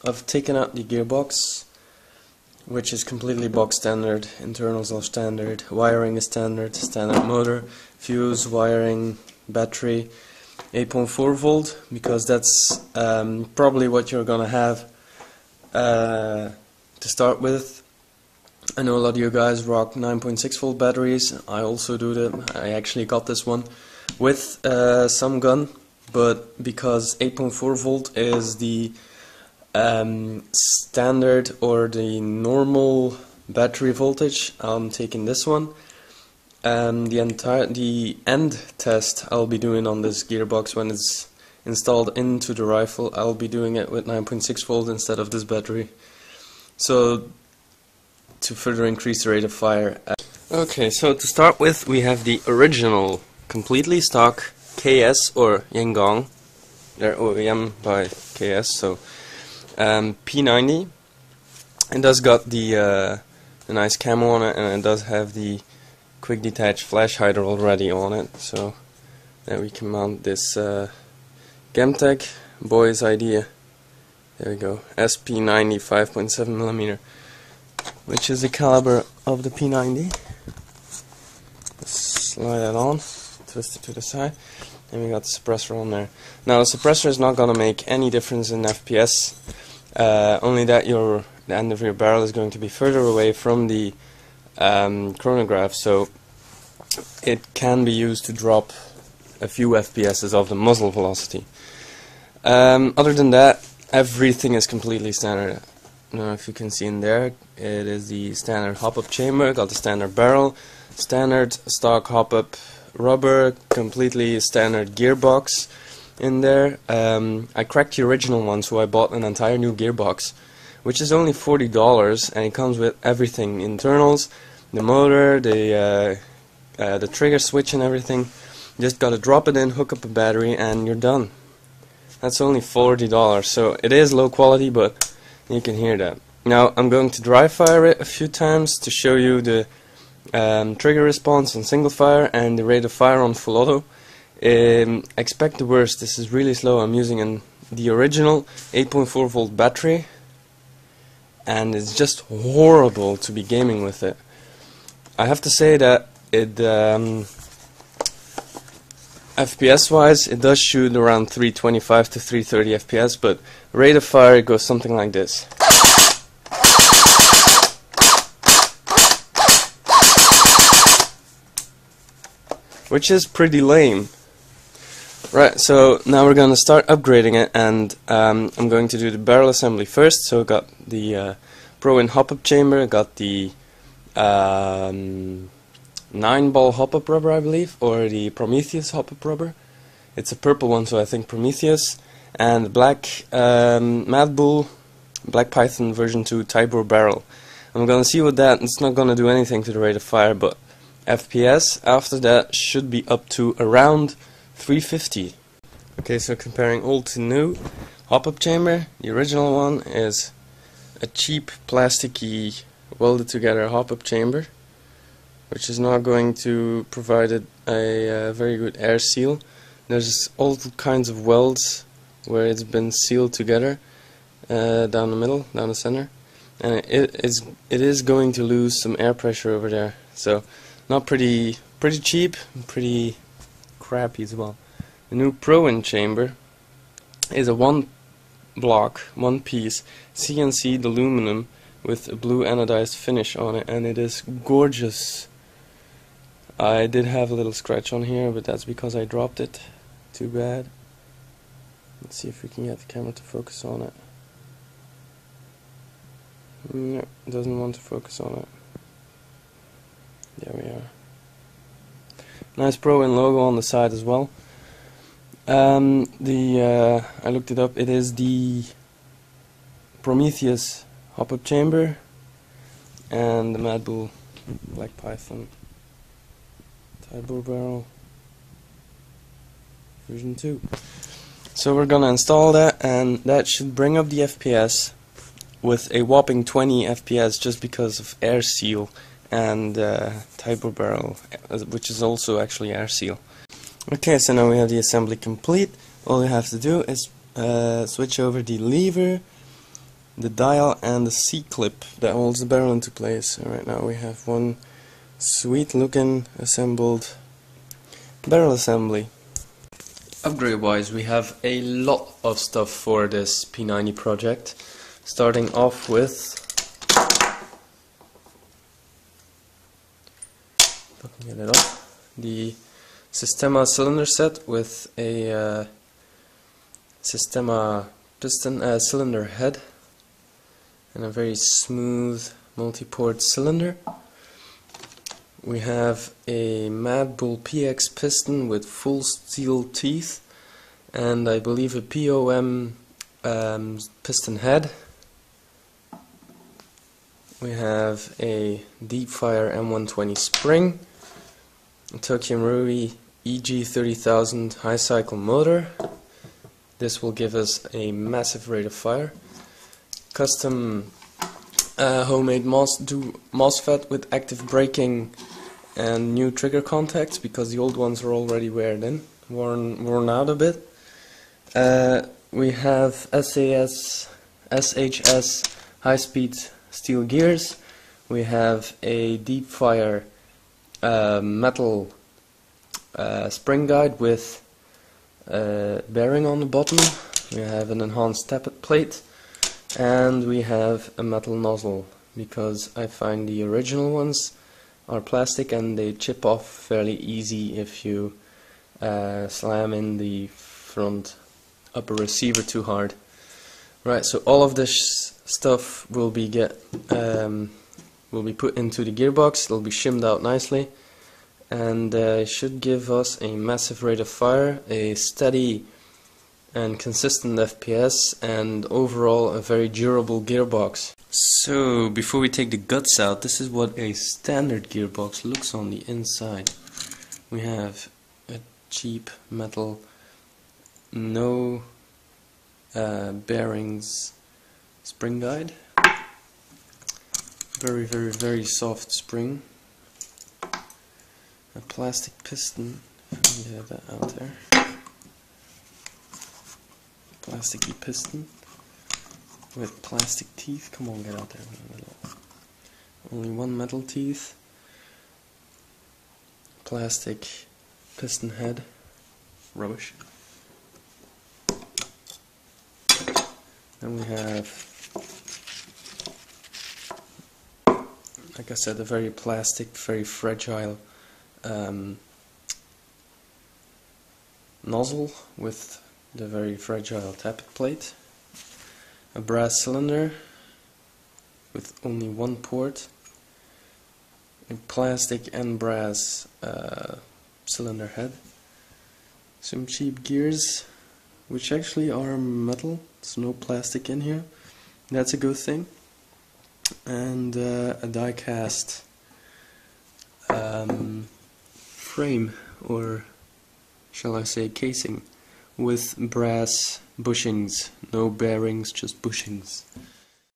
I've taken out the gearbox, which is completely box standard. Internals are standard, wiring is standard, standard motor, fuse, wiring, battery, 8.4 volt, because that's probably what you're gonna have to start with. I know a lot of you guys rock 9.6 volt batteries. I also do them. I actually got this one with some gun, but because 8.4 volt is the standard or the normal battery voltage, I'm taking this one. The end test I'll be doing on this gearbox when it's installed into the rifle, I'll be doing it with 9.6 volt instead of this battery, so to further increase the rate of fire. Okay, so to start with, we have the original completely stock KS or Yangong. They're OEM by KS, so P90. It does got the nice camo on it, and it does have the quick detach flash hider already on it, so then we can mount this Gemtech boy's idea. There we go, SP90 5.7mm, which is the caliber of the P90. Slide that on, twist it to the side, and we got the suppressor on there. Now the suppressor is not going to make any difference in FPS, only that the end of your barrel is going to be further away from the chronograph, so it can be used to drop a few FPSs of the muzzle velocity. Other than that, everything is completely standard. I don't know if you can see in there, it is the standard hop-up chamber, got the standard barrel, standard stock hop-up rubber, completely standard gearbox in there. I cracked the original one, so I bought an entire new gearbox, which is only $40, and it comes with everything: internals, the motor, the trigger switch and everything. You just gotta drop it in, hook up a battery, and you're done. That's only $40, so it is low quality, but you can hear that. Now I'm going to dry fire it a few times to show you the trigger response on single fire and the rate of fire on full auto. Expect the worst. This is really slow. I'm using the original 8.4 volt battery, and it's just horrible to be gaming with it. I have to say that it FPS wise, it does shoot around 325 to 330 FPS, but rate of fire goes something like this. Which is pretty lame. Right, so now we're going to start upgrading it, and I'm going to do the barrel assembly first. So I got the Pro-In hop-up chamber, I got the 9-ball hop-up rubber, I believe, or the Prometheus hop-up rubber. It's a purple one, so I think Prometheus, and black Mad Bull, Black Python version 2 Tibor barrel. I'm going to see with that. It's not going to do anything to the rate of fire, but FPS after that should be up to around 350. Okay, so comparing old to new, hop-up chamber, the original one is a cheap plasticky welded together hop-up chamber, which is not going to provide a very good air seal. There's all kinds of welds where it's been sealed together, down the middle, down the center, and it is going to lose some air pressure over there. So not pretty cheap, pretty crappy as well. The new Pro-In chamber is a one piece CNC aluminum with a blue anodized finish on it, and it is gorgeous. I did have a little scratch on here, but that's because I dropped it. Too bad. Let's see if we can get the camera to focus on it. No, it doesn't want to focus on it. There we are. Nice Pro-In logo on the side as well. I looked it up. It is the Prometheus hop-up chamber and the Mad Bull Black Python Tibor barrel version 2. So we're gonna install that, and that should bring up the FPS with a whopping 20 FPS just because of air seal and Tibor barrel, which is also actually air seal. Okay, so now we have the assembly complete. All you have to do is switch over the lever, the dial and the C-clip that holds the barrel into place. And right now we have one sweet looking assembled barrel assembly. Upgrade wise, we have a lot of stuff for this P90 project, starting off with get it off, the Systema cylinder set with a Systema piston cylinder head and a very smooth multi-port cylinder. We have a Mad Bull PX piston with full steel teeth and I believe a POM piston head. We have a Deepfire M120 spring, a Tokyo Marui EG30000 high cycle motor. This will give us a massive rate of fire. Custom homemade MOSFET with active braking and new trigger contacts because the old ones are already worn out a bit. We have SHS high-speed steel gears. We have a Deepfire metal spring guide with bearing on the bottom. We have an enhanced tappet plate, and we have a metal nozzle because I find the original ones are plastic and they chip off fairly easy if you slam in the front upper receiver too hard. Right, so all of this stuff will be put into the gearbox. It'll be shimmed out nicely and should give us a massive rate of fire, a steady and consistent FPS, and overall a very durable gearbox. So before we take the guts out, this is what a standard gearbox looks on the inside. We have a cheap metal, no bearings spring guide, very soft spring, a plastic piston, if I can get that out there, plasticky piston with plastic teeth. Come on, get out there. Only one metal teeth, plastic piston head, rubbish. Then we have, like I said, a very plastic, very fragile nozzle with the very fragile tappet plate, a brass cylinder with only one port, a plastic and brass cylinder head, some cheap gears which actually are metal, there's no plastic in here, that's a good thing, and a die cast frame, or shall I say casing, with brass bushings, no bearings, just bushings.